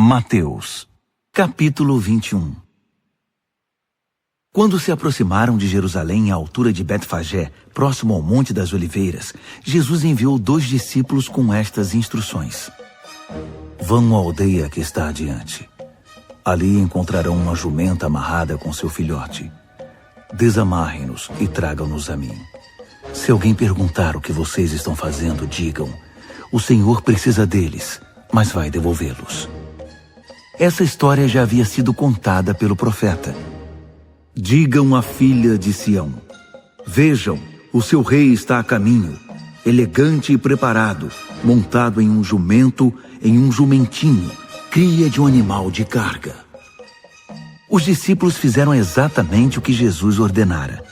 Mateus, capítulo 21. Quando se aproximaram de Jerusalém à altura de Betfagé, próximo ao Monte das Oliveiras, Jesus enviou 2 discípulos com estas instruções. Vão à aldeia que está adiante. Ali encontrarão uma jumenta amarrada com seu filhote. Desamarrem-nos e tragam-nos a mim. Se alguém perguntar o que vocês estão fazendo, digam: o Senhor precisa deles, mas vai devolvê-los. Essa história já havia sido contada pelo profeta. Digam à filha de Sião: vejam, o seu rei está a caminho, elegante e preparado, montado em um jumento, em um jumentinho, cria de um animal de carga. Os discípulos fizeram exatamente o que Jesus ordenara.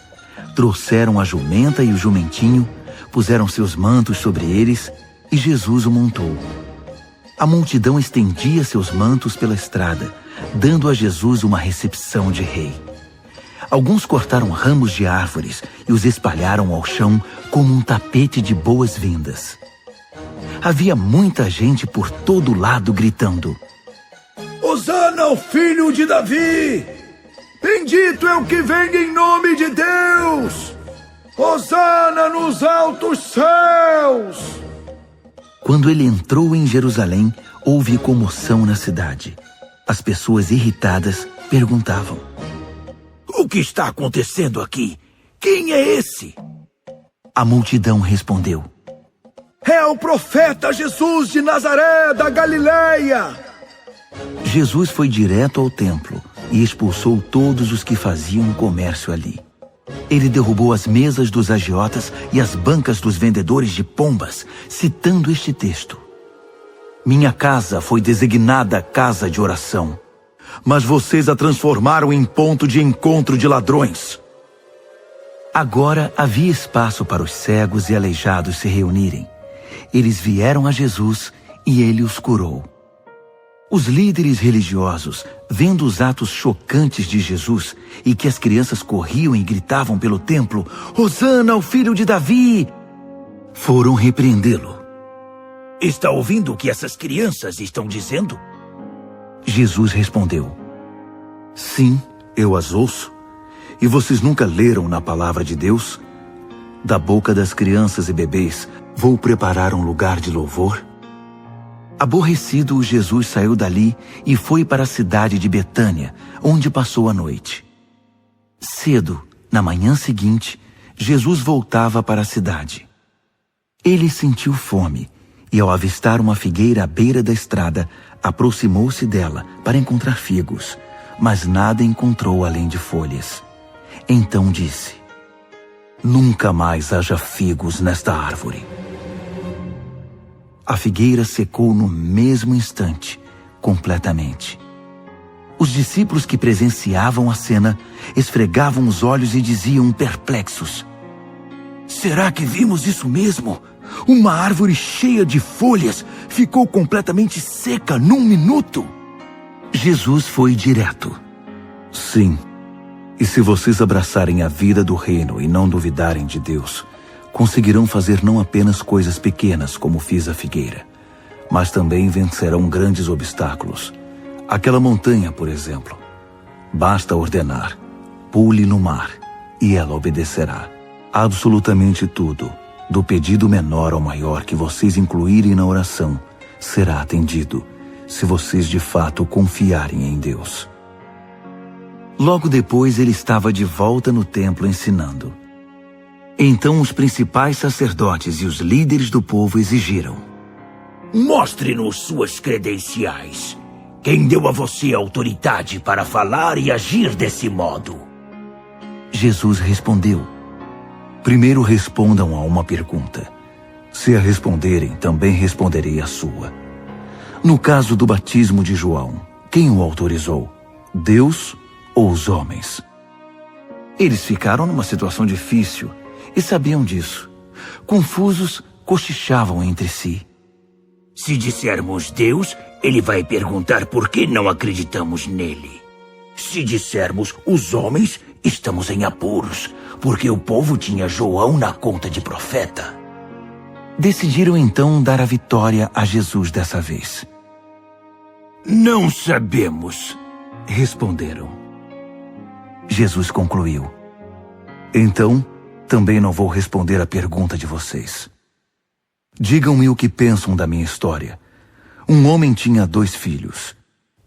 Trouxeram a jumenta e o jumentinho, puseram seus mantos sobre eles e Jesus o montou. A multidão estendia seus mantos pela estrada, dando a Jesus uma recepção de rei. Alguns cortaram ramos de árvores e os espalharam ao chão como um tapete de boas-vindas. Havia muita gente por todo lado gritando: Hosana ao filho de Davi! Bendito é o que vem em nome de Deus! Hosana nos altos céus! Quando ele entrou em Jerusalém, houve comoção na cidade. As pessoas irritadas perguntavam: o que está acontecendo aqui? Quem é esse? A multidão respondeu: é o profeta Jesus de Nazaré, da Galileia! Jesus foi direto ao templo e expulsou todos os que faziam comércio ali. Ele derrubou as mesas dos agiotas e as bancas dos vendedores de pombas, citando este texto: minha casa foi designada casa de oração, mas vocês a transformaram em ponto de encontro de ladrões. Agora havia espaço para os cegos e aleijados se reunirem. Eles vieram a Jesus e ele os curou. Os líderes religiosos, vendo os atos chocantes de Jesus e que as crianças corriam e gritavam pelo templo: Hosana ao filho de Davi! Foram repreendê-lo. Está ouvindo o que essas crianças estão dizendo? Jesus respondeu: sim, eu as ouço. E vocês nunca leram na palavra de Deus? Da boca das crianças e bebês vou preparar um lugar de louvor. Aborrecido, Jesus saiu dali e foi para a cidade de Betânia, onde passou a noite. Cedo, na manhã seguinte, Jesus voltava para a cidade. Ele sentiu fome e, ao avistar uma figueira à beira da estrada, aproximou-se dela para encontrar figos, mas nada encontrou além de folhas. Então disse: nunca mais haja figos nesta árvore. A figueira secou no mesmo instante, completamente. Os discípulos que presenciavam a cena esfregavam os olhos e diziam perplexos: será que vimos isso mesmo? Uma árvore cheia de folhas ficou completamente seca num minuto. Jesus foi direto: sim, e se vocês abraçarem a vida do reino e não duvidarem de Deus, conseguirão fazer não apenas coisas pequenas como fiz a figueira, mas também vencerão grandes obstáculos. Aquela montanha, por exemplo. Basta ordenar: pule no mar, e ela obedecerá. Absolutamente tudo, do pedido menor ao maior que vocês incluírem na oração, será atendido, se vocês de fato confiarem em Deus. Logo depois ele estava de volta no templo ensinando. Então os principais sacerdotes e os líderes do povo exigiram: mostre-nos suas credenciais. Quem deu a você autoridade para falar e agir desse modo? Jesus respondeu: primeiro respondam a uma pergunta. Se a responderem, também responderei a sua. No caso do batismo de João, quem o autorizou? Deus ou os homens? Eles ficaram numa situação difícil e sabiam disso. Confusos, cochichavam entre si. Se dissermos Deus, ele vai perguntar por que não acreditamos nele. Se dissermos os homens, estamos em apuros, porque o povo tinha João na conta de profeta. Decidiram então dar a vitória a Jesus dessa vez. Não sabemos, responderam. Jesus concluiu: então, também não vou responder à pergunta de vocês. Digam-me o que pensam da minha história. Um homem tinha 2 filhos.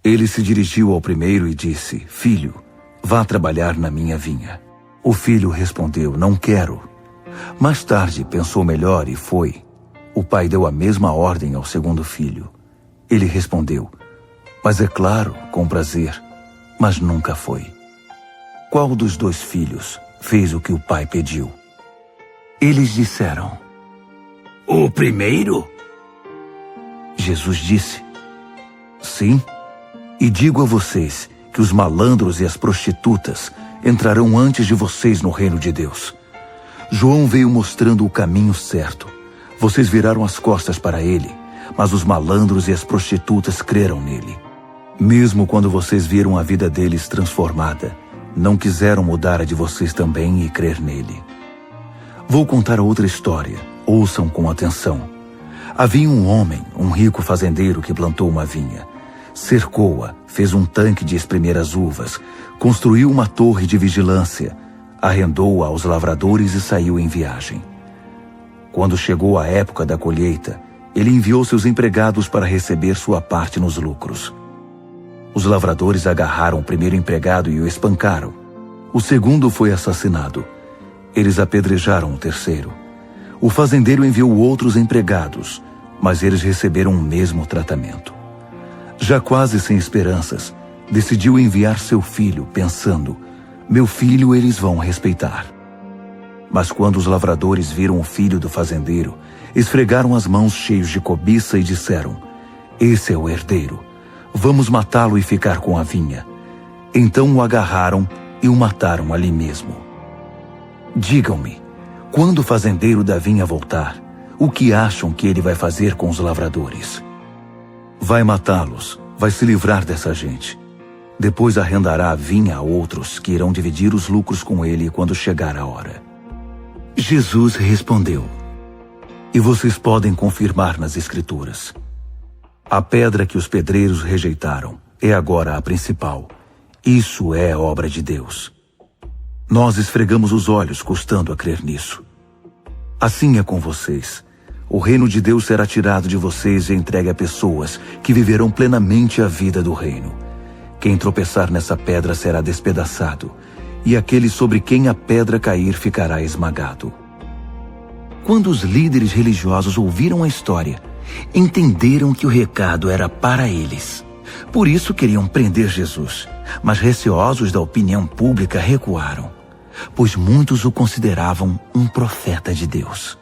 Ele se dirigiu ao primeiro e disse: filho, vá trabalhar na minha vinha. O filho respondeu: não quero. Mais tarde pensou melhor e foi. O pai deu a mesma ordem ao segundo filho. Ele respondeu: mas é claro, com prazer, mas nunca foi. Qual dos 2 filhos fez o que o pai pediu? Eles disseram: o primeiro. Jesus disse: sim, e digo a vocês que os malandros e as prostitutas entrarão antes de vocês no reino de Deus. João veio mostrando o caminho certo. Vocês viraram as costas para ele, mas os malandros e as prostitutas creram nele. Mesmo quando vocês viram a vida deles transformada, não quiseram mudar a de vocês também e crer nele. Vou contar outra história. Ouçam com atenção. Havia um homem, um rico fazendeiro, que plantou uma vinha. Cercou-a, fez um tanque de espremer as uvas, construiu uma torre de vigilância, arrendou-a aos lavradores e saiu em viagem. Quando chegou a época da colheita, ele enviou seus empregados para receber sua parte nos lucros. Os lavradores agarraram o primeiro empregado e o espancaram. O segundo foi assassinado. Eles apedrejaram o terceiro. O fazendeiro enviou outros empregados, mas eles receberam o mesmo tratamento. Já quase sem esperanças, decidiu enviar seu filho, pensando: meu filho eles vão respeitar. Mas quando os lavradores viram o filho do fazendeiro, esfregaram as mãos cheios de cobiça e disseram: esse é o herdeiro. Vamos matá-lo e ficar com a vinha. Então o agarraram e o mataram ali mesmo. Digam-me, quando o fazendeiro da vinha voltar, o que acham que ele vai fazer com os lavradores? Vai matá-los, vai se livrar dessa gente. Depois arrendará a vinha a outros que irão dividir os lucros com ele quando chegar a hora. Jesus respondeu: e vocês podem confirmar nas Escrituras. A pedra que os pedreiros rejeitaram é agora a principal. Isso é obra de Deus. Nós esfregamos os olhos custando a crer nisso. Assim é com vocês. O reino de Deus será tirado de vocês e entregue a pessoas que viverão plenamente a vida do reino. Quem tropeçar nessa pedra será despedaçado, e aquele sobre quem a pedra cair ficará esmagado. Quando os líderes religiosos ouviram a história, entenderam que o recado era para eles. Por isso queriam prender Jesus, mas receosos da opinião pública recuaram, pois muitos o consideravam um profeta de Deus.